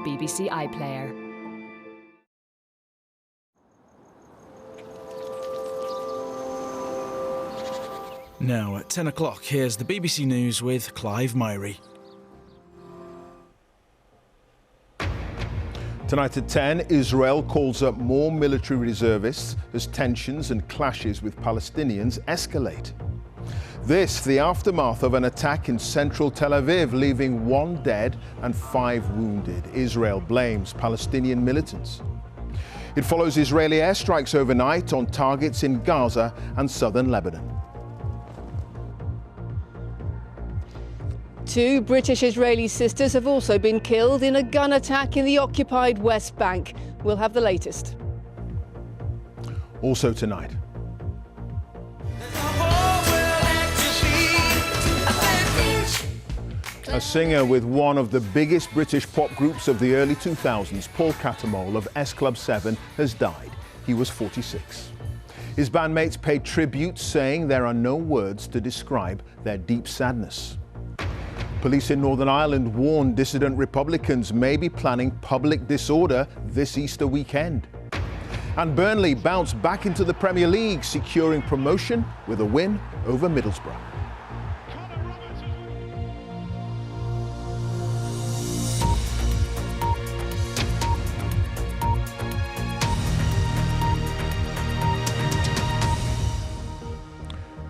BBC iPlayer. Now at 10 o'clock, here's the BBC News with Clive, Myrie. Tonight at 10, Israel calls up more military reservists as tensions and clashes with Palestinians escalate. This, the aftermath of an attack in central Tel Aviv, leaving 1 dead and 5 wounded. Israel blames Palestinian militants. It follows Israeli airstrikes overnight on targets in Gaza and southern Lebanon. 2 British Israeli sisters have also been killed in a gun attack in the occupied West Bank. We'll have the latest. Also tonight. A singer with one of the biggest British pop groups of the early 2000s, Paul Cattermole of S Club 7, has died. He was 46. His bandmates paid tribute, saying there are no words to describe their deep sadness. Police in Northern Ireland warn dissident Republicans may be planning public disorder this Easter weekend. And Burnley bounced back into the Premier League, securing promotion with a win over Middlesbrough.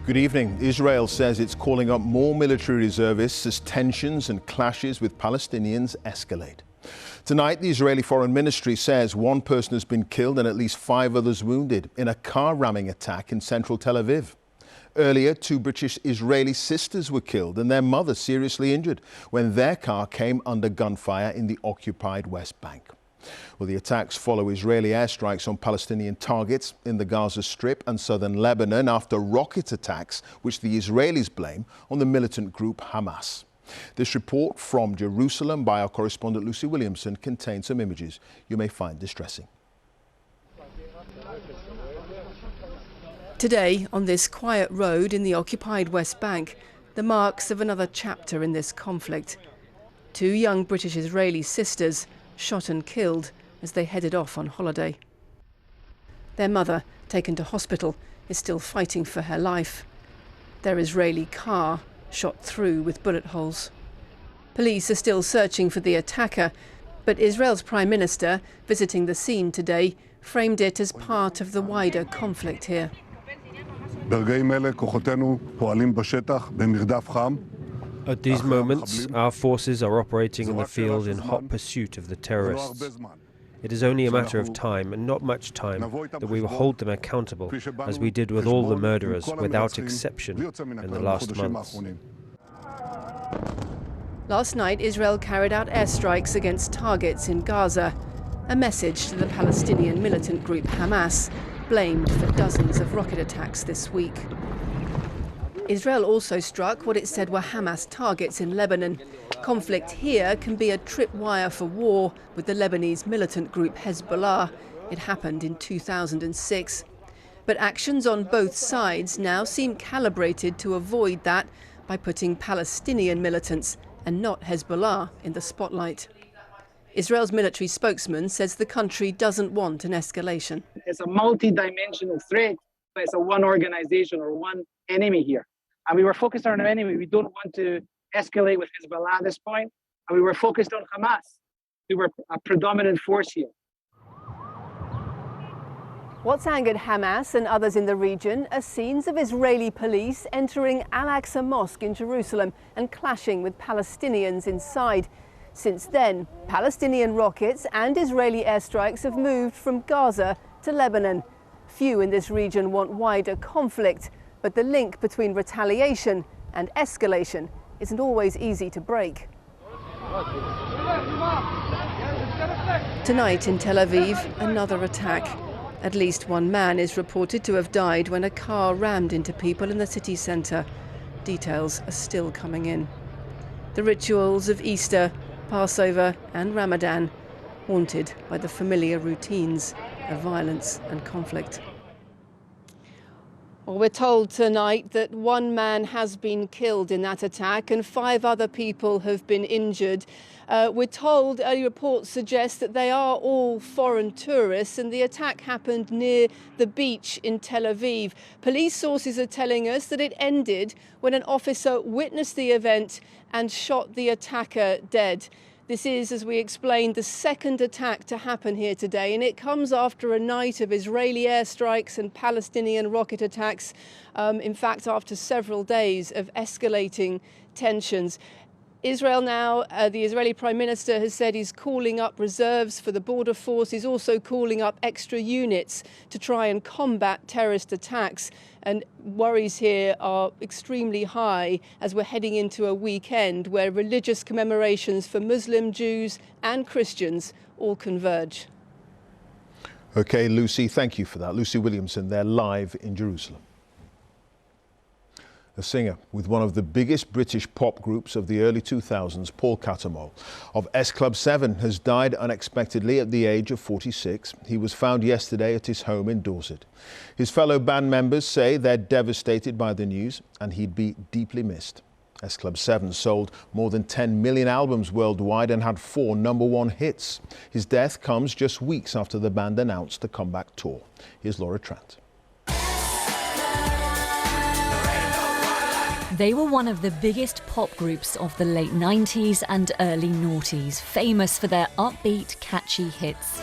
Good evening. Israel says it's calling up more military reservists as tensions and clashes with Palestinians escalate. Tonight, the Israeli Foreign Ministry says 1 person has been killed and at least 5 others wounded in a car ramming attack in central Tel Aviv. Earlier, 2 British Israeli sisters were killed and their mother seriously injured when their car came under gunfire in the occupied West Bank. Well, the attacks follow Israeli airstrikes on Palestinian targets in the Gaza Strip and southern Lebanon after rocket attacks, which the Israelis blame on the militant group Hamas. This report from Jerusalem by our correspondent Lucy Williamson contains some images you may find distressing. Today, on this quiet road in the occupied West Bank, the marks of another chapter in this conflict. 2 young British Israeli sisters shot and killed as they headed off on holiday. Their mother, taken to hospital, is still fighting for her life. Their Israeli car shot through with bullet holes. Police are still searching for the attacker, but Israel's Prime Minister, visiting the scene today, framed it as part of the wider conflict here. At these moments, our forces are operating in the field in hot pursuit of the terrorists. It is only a matter of time, and not much time, that we will hold them accountable, as we did with all the murderers, without exception, in the last months. Last night, Israel carried out airstrikes against targets in Gaza, a message to the Palestinian militant group Hamas, blamed for dozens of rocket attacks this week. Israel also struck what it said were Hamas targets in Lebanon. Conflict here can be a tripwire for war with the Lebanese militant group Hezbollah. It happened in 2006. But actions on both sides now seem calibrated to avoid that by putting Palestinian militants and not Hezbollah in the spotlight. Israel's military spokesman says the country doesn't want an escalation. It's a multi-dimensional threat. It's a one organization or one enemy here. And we were focused on our enemy. We don't want to escalate with Hezbollah at this point. And we were focused on Hamas, who were a predominant force here. What's angered Hamas and others in the region are scenes of Israeli police entering Al-Aqsa Mosque in Jerusalem and clashing with Palestinians inside. Since then, Palestinian rockets and Israeli airstrikes have moved from Gaza to Lebanon. Few in this region want wider conflict, but the link between retaliation and escalation isn't always easy to break. Tonight in Tel Aviv, another attack. At least 1 man is reported to have died when a car rammed into people in the city centre. Details are still coming in. The rituals of Easter, Passover and Ramadan, haunted by the familiar routines of violence and conflict. Well, we're told tonight that one man has been killed in that attack and 5 other people have been injured. We're told early reports suggest that they are all foreign tourists and the attack happened near the beach in Tel Aviv. Police sources are telling us that it ended when an officer witnessed the event and shot the attacker dead. This is, as we explained, the second attack to happen here today, and it comes after a night of Israeli airstrikes and Palestinian rocket attacks. In fact, after several days of escalating tensions. Israel now, the Israeli Prime Minister has said he's calling up reserves for the border force. He's also calling up extra units to try and combat terrorist attacks. And worries here are extremely high as we're heading into a weekend where religious commemorations for Muslim, Jews and Christians all converge. OK, Lucy, thank you for that. Lucy Williamson, there live in Jerusalem. A singer with one of the biggest British pop groups of the early 2000s, Paul Cattermole, of S Club 7, has died unexpectedly at the age of 46. He was found yesterday at his home in Dorset. His fellow band members say they're devastated by the news and he'd be deeply missed. S Club 7 sold more than 10 million albums worldwide and had 4 #1 hits. His death comes just weeks after the band announced a comeback tour. Here's Laura Trant. They were one of the biggest pop groups of the late 90s and early noughties, famous for their upbeat, catchy hits.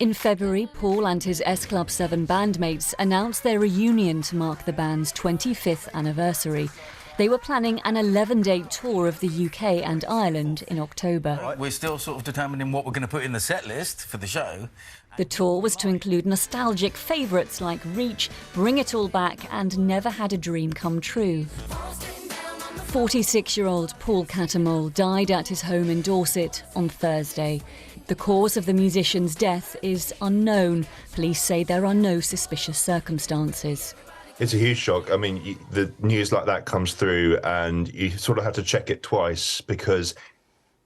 In February, Paul and his S Club 7 bandmates announced their reunion to mark the band's 25th anniversary. They were planning an 11-day tour of the UK and Ireland in October. We're still sort of determining what we're going to put in the set list for the show. The tour was to include nostalgic favourites like Reach, Bring It All Back and Never Had a Dream Come True. 46-year-old Paul Cattermole died at his home in Dorset on Thursday. The cause of the musician's death is unknown. Police say there are no suspicious circumstances. It's a huge shock. I mean, the news like that comes through and you sort of have to check it twice because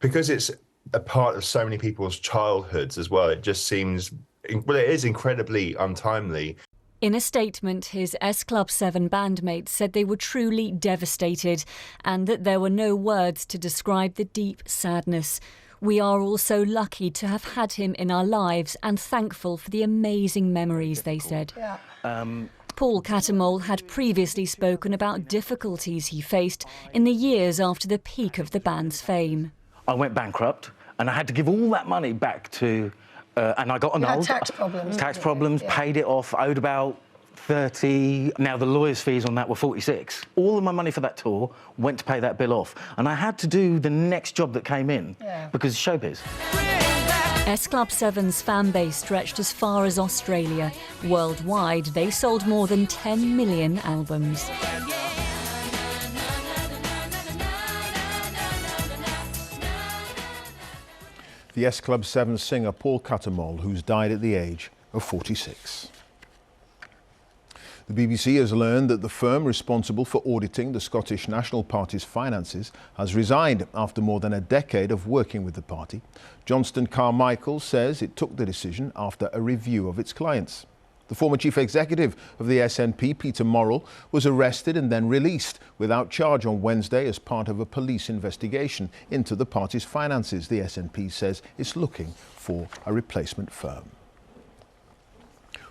it's a part of so many people's childhoods as well. It just seems, well, it is incredibly untimely. In a statement, his S Club 7 bandmates said they were truly devastated and that there were no words to describe the deep sadness. We are all so lucky to have had him in our lives and thankful for the amazing memories, they said. Paul Cattermole had previously spoken about difficulties he faced in the years after the peak of the band's fame. I went bankrupt and I had to give all that money back to, and I got annulled. Tax problems, paid it off, owed about 30. Now the lawyer's fees on that were 46. All of my money for that tour went to pay that bill off. And I had to do the next job that came in because showbiz. S Club 7's fan base stretched as far as Australia. Worldwide, they sold more than 10 million albums. The S Club 7 singer Paul Cattermole, who's died at the age of 46. The BBC has learned that the firm responsible for auditing the Scottish National Party's finances has resigned after more than a decade of working with the party. Johnston Carmichael says it took the decision after a review of its clients. The former chief executive of the SNP, Peter Morrell, was arrested and then released without charge on Wednesday as part of a police investigation into the party's finances. The SNP says it's looking for a replacement firm.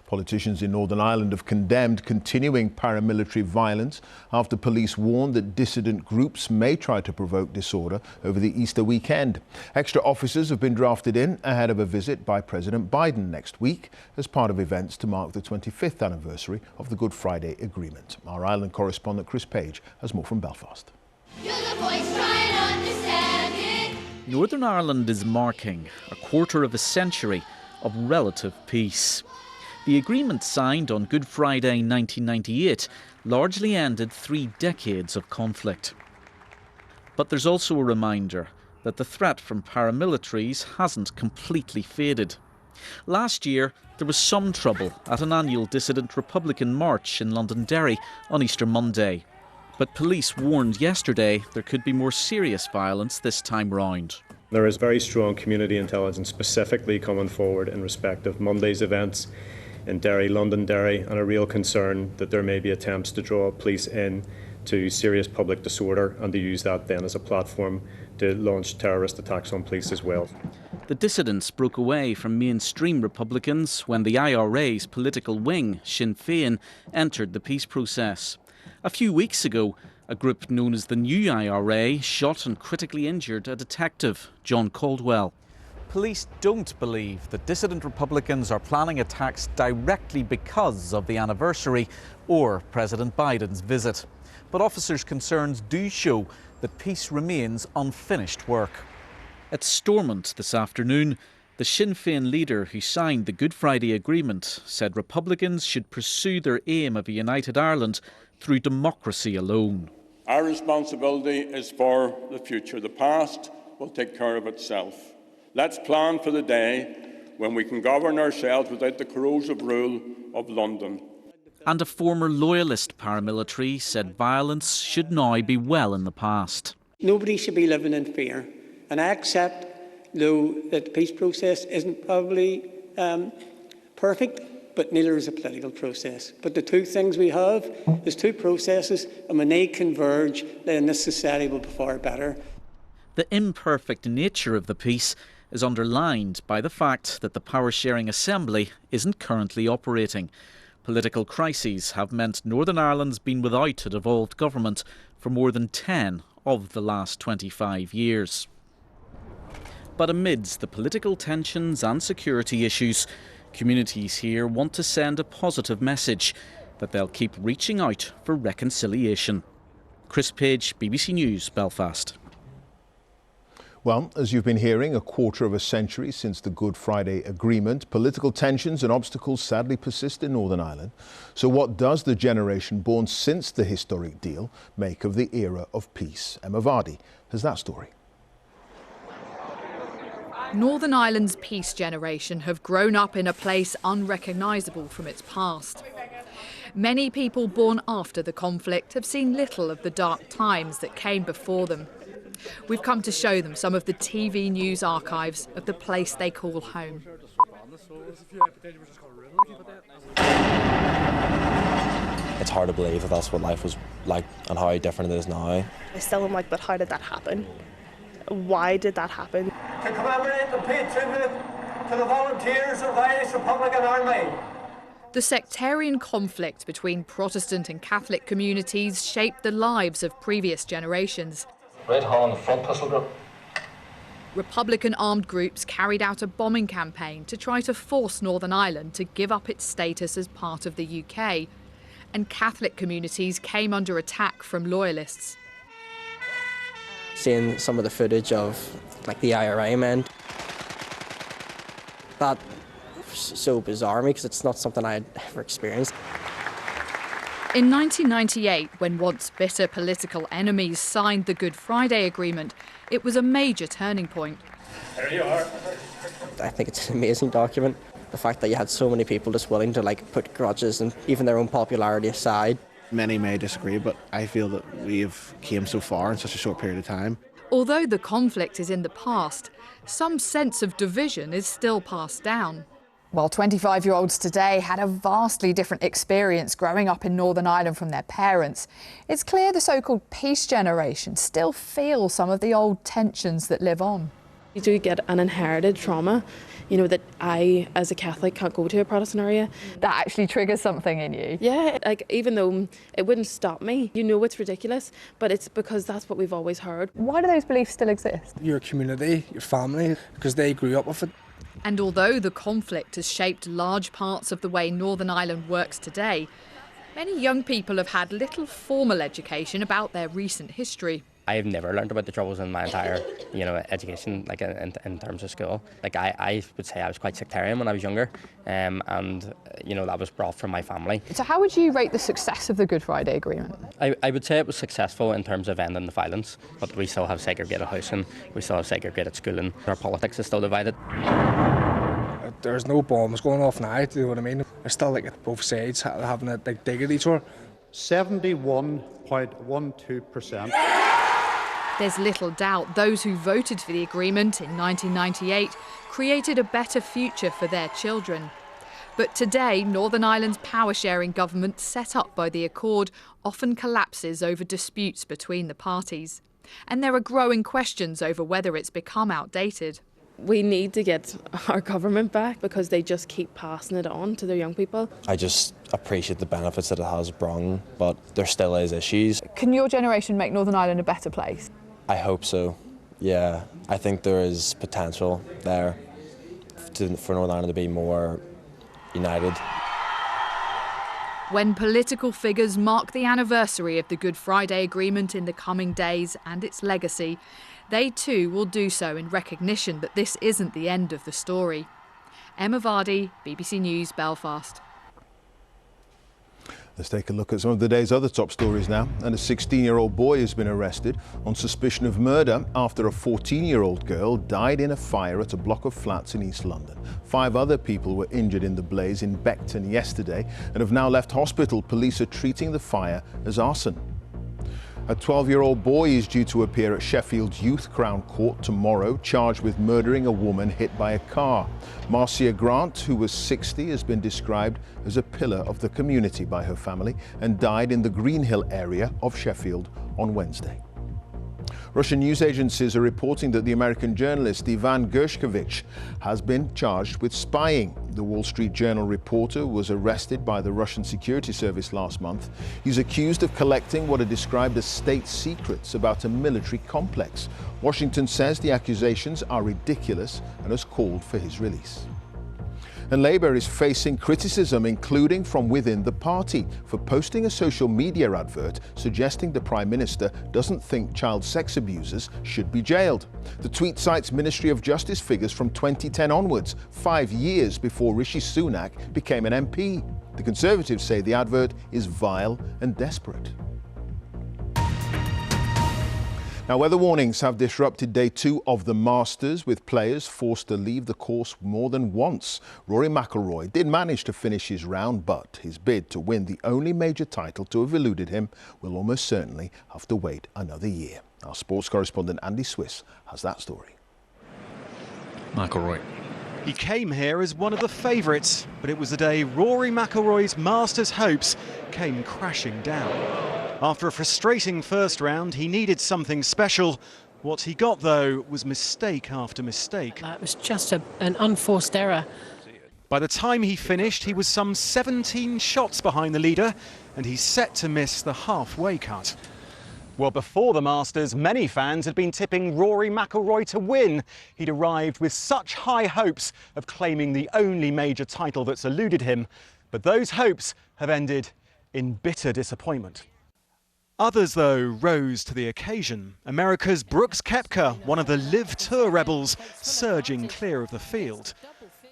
Politicians in Northern Ireland have condemned continuing paramilitary violence after police warned that dissident groups may try to provoke disorder over the Easter weekend. Extra officers have been drafted in ahead of a visit by President Biden next week as part of events to mark the 25th anniversary of the Good Friday Agreement. Our Ireland correspondent Chris Page has more from Belfast. Northern Ireland is marking a quarter of a century of relative peace. The agreement signed on Good Friday 1998 largely ended 3 decades of conflict. But there's also a reminder that the threat from paramilitaries hasn't completely faded. Last year, there was some trouble at an annual dissident Republican march in Londonderry on Easter Monday. But police warned yesterday there could be more serious violence this time round. There is very strong community intelligence specifically coming forward in respect of Monday's events in Derry, Londonderry, and a real concern that there may be attempts to draw police in to serious public disorder and to use that then as a platform to launch terrorist attacks on police as well. The dissidents broke away from mainstream Republicans when the IRA's political wing, Sinn Féin, entered the peace process. A few weeks ago, a group known as the New IRA shot and critically injured a detective, John Caldwell. Police don't believe that dissident Republicans are planning attacks directly because of the anniversary or President Biden's visit. But officers' concerns do show that peace remains unfinished work. At Stormont this afternoon, the Sinn Féin leader who signed the Good Friday Agreement said Republicans should pursue their aim of a united Ireland through democracy alone. Our responsibility is for the future. The past will take care of itself. Let's plan for the day when we can govern ourselves without the corrosive rule of London. And a former loyalist paramilitary said violence should now be well in the past. Nobody should be living in fear. And I accept, though, that the peace process isn't probably perfect, but neither is a political process. But the two things we have is two processes, and when they converge, then this society will be far better. The imperfect nature of the peace is underlined by the fact that the power-sharing assembly isn't currently operating. Political crises have meant Northern Ireland's been without a devolved government for more than 10 of the last 25 years. But amidst the political tensions and security issues, communities here want to send a positive message that they'll keep reaching out for reconciliation. Chris Page, BBC News, Belfast. Well, as you've been hearing, a quarter of a century since the Good Friday Agreement, political tensions and obstacles sadly persist in Northern Ireland. So what does the generation born since the historic deal make of the era of peace? Emma Vardy has that story. Northern Ireland's peace generation have grown up in a place unrecognisable from its past. Many people born after the conflict have seen little of the dark times that came before them. We've come to show them some of the TV news archives of the place they call home. It's hard to believe that that's what life was like and how different it is now. I still am like, but how did that happen? Why did that happen? To commemorate and pay tribute to the volunteers of the Irish Republican Army. The sectarian conflict between Protestant and Catholic communities shaped the lives of previous generations. Red Holland Front Pistol Group. Republican armed groups carried out a bombing campaign to try to force Northern Ireland to give up its status as part of the UK, and Catholic communities came under attack from loyalists. Seeing some of the footage of like the IRA men, that was so bizarre to me because it's not something I'd ever experienced. In 1998, when once bitter political enemies signed the Good Friday Agreement, it was a major turning point. There you are. I think it's an amazing document. The fact that you had so many people just willing to put grudges and even their own popularity aside. Many may disagree, but I feel that we have came so far in such a short period of time. Although the conflict is in the past, some sense of division is still passed down. Well, 25-year-olds today had a vastly different experience growing up in Northern Ireland from their parents. It's clear the so-called peace generation still feel some of the old tensions that live on. You do get an inherited trauma, you know, that I, as a Catholic, can't go to a Protestant area. That actually triggers something in you? Yeah, even though it wouldn't stop me, you know it's ridiculous, but it's because that's what we've always heard. Why do those beliefs still exist? Your community, your family, because they grew up with it. And although the conflict has shaped large parts of the way Northern Ireland works today, many young people have had little formal education about their recent history. I've never learned about the Troubles in my entire, education, in terms of school. I would say I was quite sectarian when I was younger, and that was brought from my family. So how would you rate the success of the Good Friday Agreement? I would say it was successful in terms of ending the violence, but we still have segregated housing, we still have segregated schooling, our politics is still divided. There's no bombs going off now, do you know what I mean? There's still both sides having a dig at each other. 71.12%. There's little doubt those who voted for the agreement in 1998 created a better future for their children. But today, Northern Ireland's power-sharing government, set up by the Accord, often collapses over disputes between the parties. And there are growing questions over whether it's become outdated. We need to get our government back because they just keep passing it on to their young people. I just appreciate the benefits that it has brought, but there still is issues. Can your generation make Northern Ireland a better place? I hope so, yeah. I think there is potential there for Northern Ireland to be more united. When political figures mark the anniversary of the Good Friday Agreement in the coming days and its legacy, they too will do so in recognition that this isn't the end of the story. Emma Vardy, BBC News, Belfast. Let's take a look at some of the day's other top stories now. And a 16-year-old boy has been arrested on suspicion of murder after a 14-year-old girl died in a fire at a block of flats in East London. 5 other people were injured in the blaze in Beckton yesterday and have now left hospital. Police are treating the fire as arson. A 12-year-old boy is due to appear at Sheffield's Youth Crown Court tomorrow, charged with murdering a woman hit by a car. Marcia Grant, who was 60, has been described as a pillar of the community by her family and died in the Greenhill area of Sheffield on Wednesday. Russian news agencies are reporting that the American journalist Ivan Gershkovich has been charged with spying. The Wall Street Journal reporter was arrested by the Russian security service last month. He's accused of collecting what are described as state secrets about a military complex. Washington says the accusations are ridiculous and has called for his release. And Labour is facing criticism, including from within the party, for posting a social media advert suggesting the Prime Minister doesn't think child sex abusers should be jailed. The tweet cites Ministry of Justice figures from 2010 onwards, 5 years before Rishi Sunak became an MP. The Conservatives say the advert is vile and desperate. Now, weather warnings have disrupted day 2 of the Masters, with players forced to leave the course more than once. Rory McIlroy did manage to finish his round, but his bid to win the only major title to have eluded him will almost certainly have to wait another year. Our sports correspondent Andy Swiss has that story. McIlroy. He came here as one of the favourites, but it was the day Rory McIlroy's Masters hopes came crashing down. After a frustrating first round, he needed something special. What he got, though, was mistake after mistake. It was just an unforced error. By the time he finished, he was some 17 shots behind the leader, and he's set to miss the halfway cut. Well, before the Masters, many fans had been tipping Rory McIlroy to win. He'd arrived with such high hopes of claiming the only major title that's eluded him. But those hopes have ended in bitter disappointment. Others, though, rose to the occasion. America's Brooks Koepka, one of the Live Tour rebels, surging clear of the field.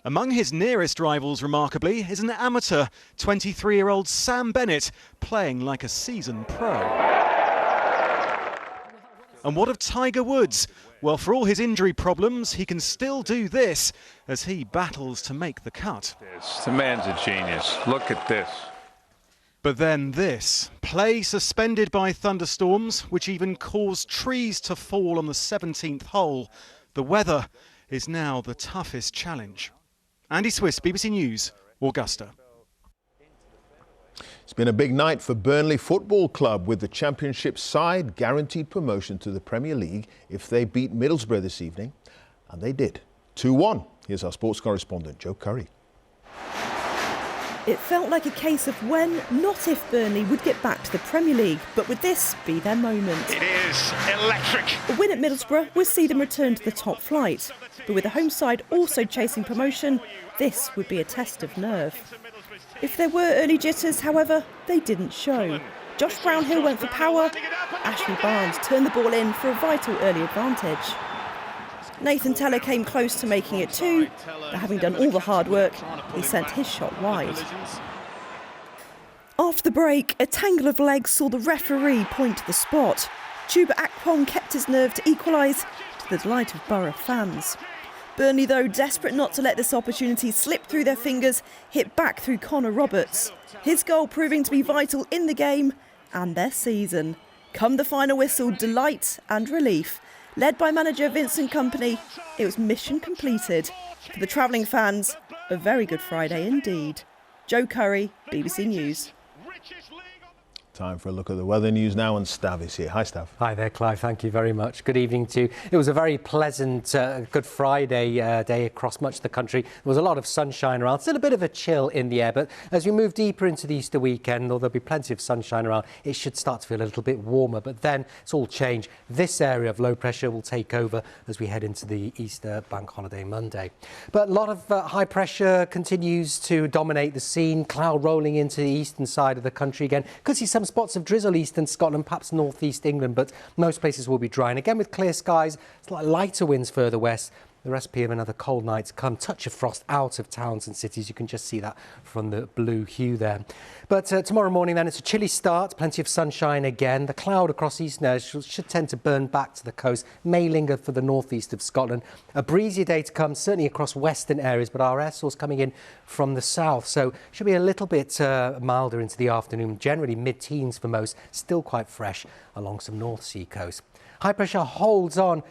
Among his nearest rivals, remarkably, is an amateur, 23-year-old Sam Bennett, playing like a seasoned pro. And what of Tiger Woods? Well, for all his injury problems, he can still do this as he battles to make the cut. The man's a genius. Look at this. But then this, play suspended by thunderstorms, which even caused trees to fall on the 17th hole. The weather is now the toughest challenge. Andy Swiss, BBC News, Augusta. It's been a big night for Burnley Football Club, with the Championship side guaranteed promotion to the Premier League if they beat Middlesbrough this evening. And they did. 2-1. Here's our sports correspondent, Joe Curry. It felt like a case of when, not if, Burnley would get back to the Premier League, but would this be their moment? It is electric. A win at Middlesbrough would see them return to the top flight, but with the home side also chasing promotion, this would be a test of nerve. If there were early jitters, however, they didn't show. Josh Brownhill went for power, Ashley Barnes turned the ball in for a vital early advantage. Nathan Teller came close to making it 2, but having done all the hard work, he sent his shot wide. After the break, a tangle of legs saw the referee point to the spot. Chuba Akpong kept his nerve to equalise, to the delight of Borough fans. Burnley, though, desperate not to let this opportunity slip through their fingers, hit back through Connor Roberts. His goal proving to be vital in the game and their season. Come the final whistle, delight and relief. Led by manager Vincent Kompany, it was mission completed. For the travelling fans, A very good Friday indeed. Jo Curry, BBC News. Time for a look at the weather news now, and Stav is here. Hi, Stav. Hi there, Clive. Thank you very much. Good evening to you. It was a very pleasant Good Friday day across much of the country. There was a lot of sunshine around. Still a bit of a chill in the air, but as we move deeper into the Easter weekend, although there'll be plenty of sunshine around, it should start to feel a little bit warmer. But then it's all changed. This area of low pressure will take over as we head into the Easter bank holiday Monday. But a lot of high pressure continues to dominate the scene. Cloud rolling into the eastern side of the country again. Could see some spots of drizzle eastern Scotland, perhaps northeast England, but most places will be dry. And again with clear skies, slightly lighter winds further west. The recipe of another cold night to come. Touch of frost out of towns and cities. You can just see that from the blue hue there. But tomorrow morning then, it's a chilly start. Plenty of sunshine again. The cloud across eastern areas should tend to burn back to the coast. May linger for the northeast of Scotland. A breezy day to come, certainly across western areas, but our air source coming in from the south. So should be a little bit milder into the afternoon. Generally mid-teens for most. Still quite fresh along some North Sea coast. High pressure holds on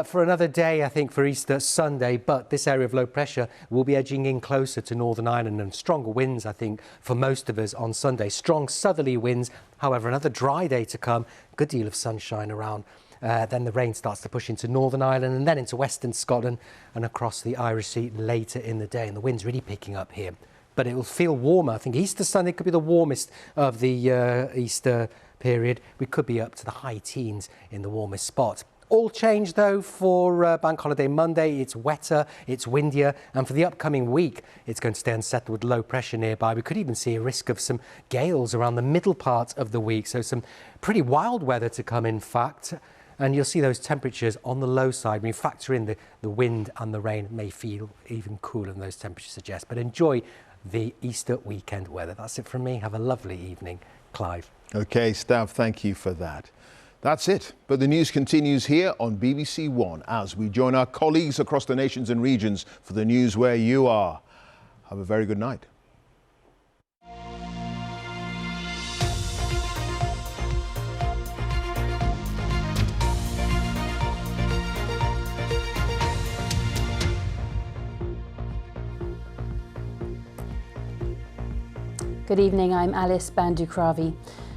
for another day, I think, for Easter Sunday, but this area of low pressure will be edging in closer to Northern Ireland, and stronger winds, I think, for most of us on Sunday. Strong southerly winds, however, another dry day to come, good deal of sunshine around. Then the rain starts to push into Northern Ireland and then into Western Scotland and across the Irish Sea later in the day, and the wind's really picking up here. But it will feel warmer. I think Easter Sunday could be the warmest of the Easter period. We could be up to the high teens in the warmest spot. All change though for Bank Holiday Monday. It's wetter, it's windier, and for the upcoming week it's going to stay unsettled with low pressure nearby. We could even see a risk of some gales around the middle part of the week, so some pretty wild weather to come in fact. And you'll see those temperatures on the low side. When you factor in the wind and the rain, it may feel even cooler than those temperatures suggest. But enjoy the Easter weekend weather. That's it from me. Have a lovely evening. Clive. OK, Stav, thank you for that. That's it. But the news continues here on BBC One as we join our colleagues across the nations and regions for the news where you are. Have a very good night. Good evening, I'm Alice Bandukravi.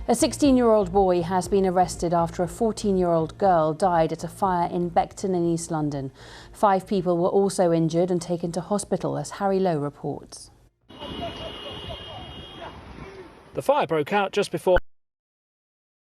A 16-year-old boy has been arrested after a 14-year-old girl died at a fire in Beckton in East London. 5 people were also injured and taken to hospital, as Harry Lowe reports. The fire broke out just before